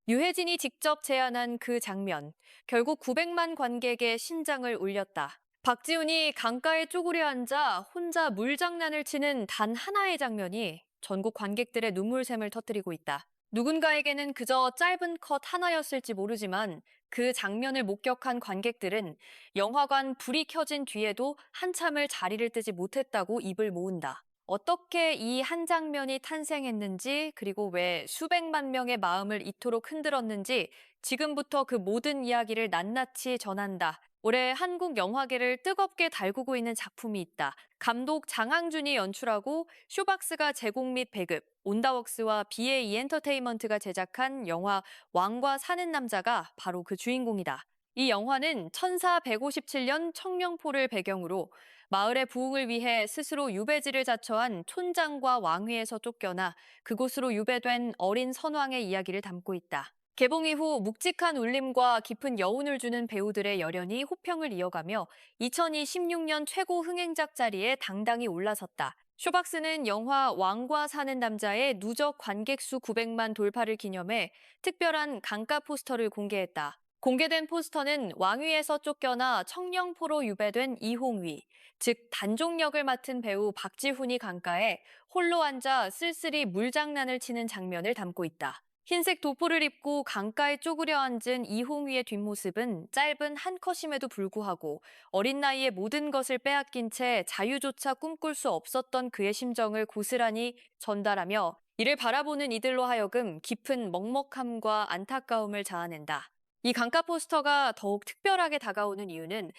유해진이 직접 제안한 그 장면, 결국 900만 관객의 심장을 울렸다. 박지훈이 강가에 쪼그려 앉아 혼자 물장난을 치는 단 하나의 장면이 전국 관객들의 눈물샘을 터뜨리고 있다. 누군가에게는 그저 짧은 컷 하나였을지 모르지만 그 장면을 목격한 관객들은 영화관 불이 켜진 뒤에도 한참을 자리를 뜨지 못했다고 입을 모은다. 어떻게 이 한 장면이 탄생했는지, 그리고 왜 수백만 명의 마음을 이토록 흔들었는지 지금부터 그 모든 이야기를 낱낱이 전한다. 올해 한국 영화계를 뜨겁게 달구고 있는 작품이 있다. 감독 장항준이 연출하고 쇼박스가 제공 및 배급, 온다웍스와 BA 엔터테인먼트가 제작한 영화 왕과 사는 남자가 바로 그 주인공이다. 이 영화는 1457년 청령포를 배경으로 마을의 부흥을 위해 스스로 유배지를 자처한 촌장과 왕위에서 쫓겨나 그곳으로 유배된 어린 선왕의 이야기를 담고 있다. 개봉 이후 묵직한 울림과 깊은 여운을 주는 배우들의 열연이 호평을 이어가며 2026년 최고 흥행작 자리에 당당히 올라섰다. 쇼박스는 영화 왕과 사는 남자의 누적 관객 수 900만 돌파를 기념해 특별한 강가 포스터를 공개했다. 공개된 포스터는 왕위에서 쫓겨나 청령포로 유배된 이홍위, 즉 단종 역을 맡은 배우 박지훈이 강가에 홀로 앉아 쓸쓸히 물장난을 치는 장면을 담고 있다. 흰색 도포를 입고 강가에 쪼그려 앉은 이홍위의 뒷모습은 짧은 한 컷임에도 불구하고 어린 나이에 모든 것을 빼앗긴 채 자유조차 꿈꿀 수 없었던 그의 심정을 고스란히 전달하며 이를 바라보는 이들로 하여금 깊은 먹먹함과 안타까움을 자아낸다. 이 강가 포스터가 더욱 특별하게 다가오는 이유는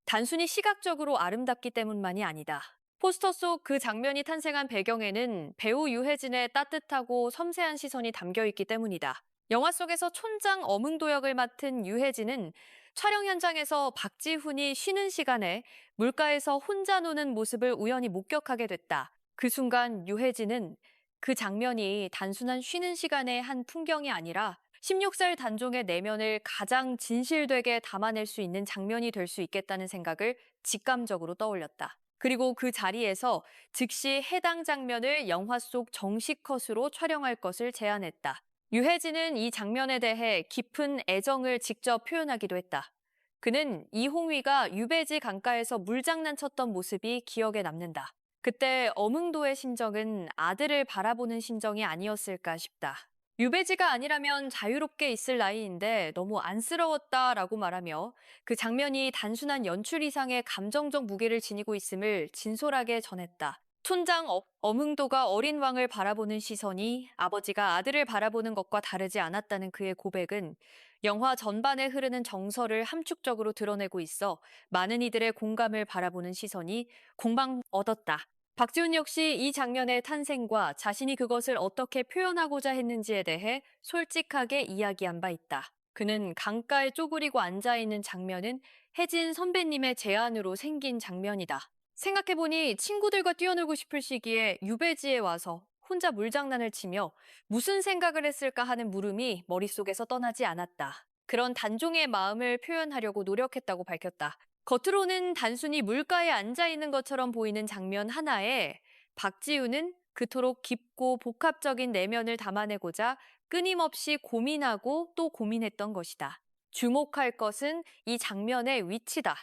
단순히 시각적으로 아름답기 때문만이 아니다. 포스터 속 그 장면이 탄생한 배경에는 배우 유해진의 따뜻하고 섬세한 시선이 담겨 있기 때문이다. 영화 속에서 촌장 어문도 역을 맡은 유해진은 촬영 현장에서 박지훈이 쉬는 시간에 물가에서 혼자 노는 모습을 우연히 목격하게 됐다. 그 순간 유해진은 그 장면이 단순한 쉬는 시간의 한 풍경이 아니라 16살 단종의 내면을 가장 진실되게 담아낼 수 있는 장면이 될 수 있겠다는 생각을 직감적으로 떠올렸다. 그리고 그 자리에서 즉시 해당 장면을 영화 속 정식 컷으로 촬영할 것을 제안했다. 유해진은 이 장면에 대해 깊은 애정을 직접 표현하기도 했다. 그는 이홍위가 유배지 강가에서 물장난 쳤던 모습이 기억에 남는다. 그때 어문도의 심정은 아들을 바라보는 심정이 아니었을까 싶다. 유배지가 아니라면 자유롭게 있을 나이인데 너무 안쓰러웠다라고 말하며 그 장면이 단순한 연출 이상의 감정적 무게를 지니고 있음을 진솔하게 전했다. 촌장 엄흥도가 어린 왕을 바라보는 시선이 아버지가 아들을 바라보는 것과 다르지 않았다는 그의 고백은 영화 전반에 흐르는 정서를 함축적으로 드러내고 있어 많은 이들의 공감을 바라보는 시선이 공방 얻었다. 박지훈 역시 이 장면의 탄생과 자신이 그것을 어떻게 표현하고자 했는지에 대해 솔직하게 이야기한 바 있다. 그는 강가에 쪼그리고 앉아있는 장면은 혜진 선배님의 제안으로 생긴 장면이다. 생각해보니 친구들과 뛰어놀고 싶을 시기에 유배지에 와서 혼자 물장난을 치며 무슨 생각을 했을까 하는 물음이 머릿속에서 떠나지 않았다. 그런 단종의 마음을 표현하려고 노력했다고 밝혔다. 겉으로는 단순히 물가에 앉아 있는 것처럼 보이는 장면 하나에 박지훈은 그토록 깊고 복합적인 내면을 담아내고자 끊임없이 고민하고 또 고민했던 것이다. 주목할 것은 이 장면의 위치다.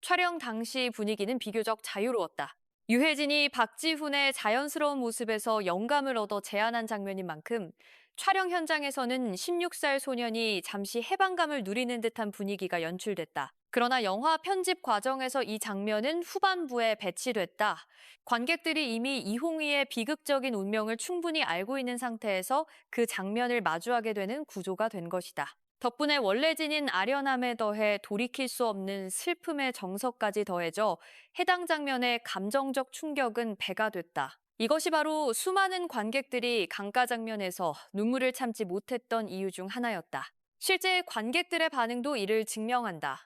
촬영 당시 분위기는 비교적 자유로웠다. 유해진이 박지훈의 자연스러운 모습에서 영감을 얻어 제안한 장면인 만큼 촬영 현장에서는 16살 소년이 잠시 해방감을 누리는 듯한 분위기가 연출됐다. 그러나 영화 편집 과정에서 이 장면은 후반부에 배치됐다. 관객들이 이미 이홍희의 비극적인 운명을 충분히 알고 있는 상태에서 그 장면을 마주하게 되는 구조가 된 것이다. 덕분에 원래 지닌 아련함에 더해 돌이킬 수 없는 슬픔의 정서까지 더해져 해당 장면의 감정적 충격은 배가 됐다. 이것이 바로 수많은 관객들이 강가 장면에서 눈물을 참지 못했던 이유 중 하나였다. 실제 관객들의 반응도 이를 증명한다.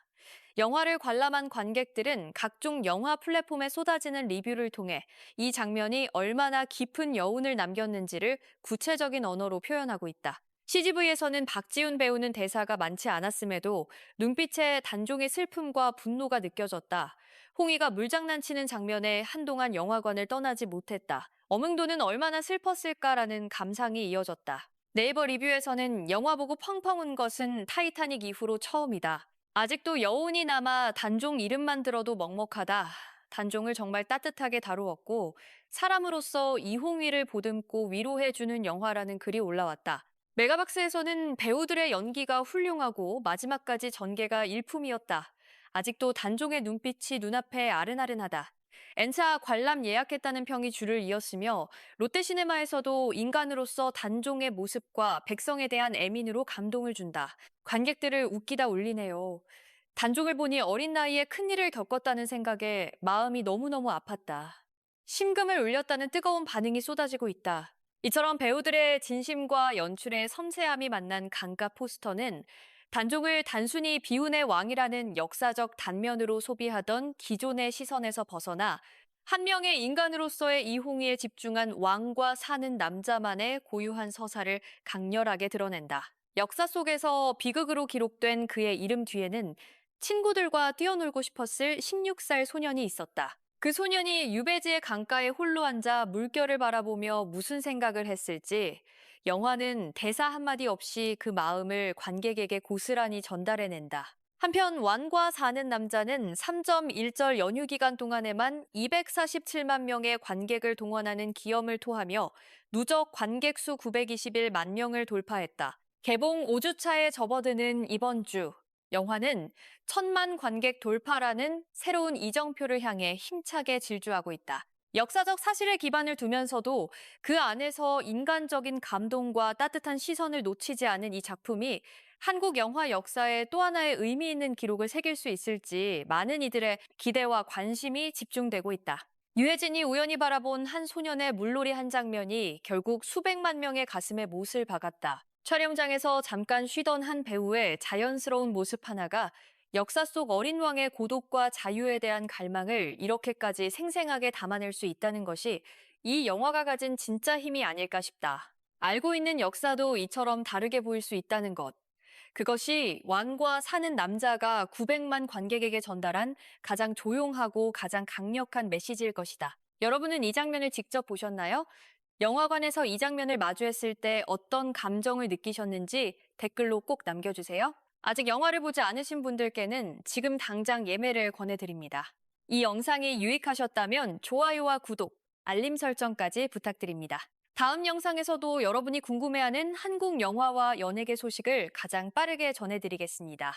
영화를 관람한 관객들은 각종 영화 플랫폼에 쏟아지는 리뷰를 통해 이 장면이 얼마나 깊은 여운을 남겼는지를 구체적인 언어로 표현하고 있다. CGV에서는 박지훈 배우는 대사가 많지 않았음에도 눈빛에 단종의 슬픔과 분노가 느껴졌다. 홍희가 물장난치는 장면에 한동안 영화관을 떠나지 못했다. 엄흥도는 얼마나 슬펐을까라는 감상이 이어졌다. 네이버 리뷰에서는 영화 보고 펑펑 운 것은 타이타닉 이후로 처음이다. 아직도 여운이 남아 단종 이름만 들어도 먹먹하다. 단종을 정말 따뜻하게 다루었고 사람으로서 이홍위를 보듬고 위로해주는 영화라는 글이 올라왔다. 메가박스에서는 배우들의 연기가 훌륭하고 마지막까지 전개가 일품이었다. 아직도 단종의 눈빛이 눈앞에 아른아른하다. N차 관람 예약했다는 평이 줄을 이었으며 롯데시네마에서도 인간으로서 단종의 모습과 백성에 대한 애민으로 감동을 준다. 관객들을 웃기다 울리네요. 단종을 보니 어린 나이에 큰일을 겪었다는 생각에 마음이 너무너무 아팠다. 심금을 울렸다는 뜨거운 반응이 쏟아지고 있다. 이처럼 배우들의 진심과 연출의 섬세함이 만난 강가 포스터는 단종을 단순히 비운의 왕이라는 역사적 단면으로 소비하던 기존의 시선에서 벗어나 한 명의 인간으로서의 이홍위에 집중한 왕과 사는 남자만의 고유한 서사를 강렬하게 드러낸다. 역사 속에서 비극으로 기록된 그의 이름 뒤에는 친구들과 뛰어놀고 싶었을 16살 소년이 있었다. 그 소년이 유배지의 강가에 홀로 앉아 물결을 바라보며 무슨 생각을 했을지 영화는 대사 한마디 없이 그 마음을 관객에게 고스란히 전달해낸다. 한편 완과 사는 남자는 3.1절 연휴 기간 동안에만 247만 명의 관객을 동원하는 기염을 토하며 누적 관객 수 921만 명을 돌파했다. 개봉 5주차에 접어드는 이번 주, 영화는 1,000만 관객 돌파라는 새로운 이정표를 향해 힘차게 질주하고 있다. 역사적 사실에 기반을 두면서도 그 안에서 인간적인 감동과 따뜻한 시선을 놓치지 않은 이 작품이 한국 영화 역사에 또 하나의 의미 있는 기록을 새길 수 있을지 많은 이들의 기대와 관심이 집중되고 있다. 유해진이 우연히 바라본 한 소년의 물놀이 한 장면이 결국 수백만 명의 가슴에 못을 박았다. 촬영장에서 잠깐 쉬던 한 배우의 자연스러운 모습 하나가 역사 속 어린 왕의 고독과 자유에 대한 갈망을 이렇게까지 생생하게 담아낼 수 있다는 것이 이 영화가 가진 진짜 힘이 아닐까 싶다. 알고 있는 역사도 이처럼 다르게 보일 수 있다는 것. 그것이 왕과 사는 남자가 900만 관객에게 전달한 가장 조용하고 가장 강력한 메시지일 것이다. 여러분은 이 장면을 직접 보셨나요? 영화관에서 이 장면을 마주했을 때 어떤 감정을 느끼셨는지 댓글로 꼭 남겨주세요. 아직 영화를 보지 않으신 분들께는 지금 당장 예매를 권해드립니다. 이 영상이 유익하셨다면 좋아요와 구독, 알림 설정까지 부탁드립니다. 다음 영상에서도 여러분이 궁금해하는 한국 영화와 연예계 소식을 가장 빠르게 전해드리겠습니다.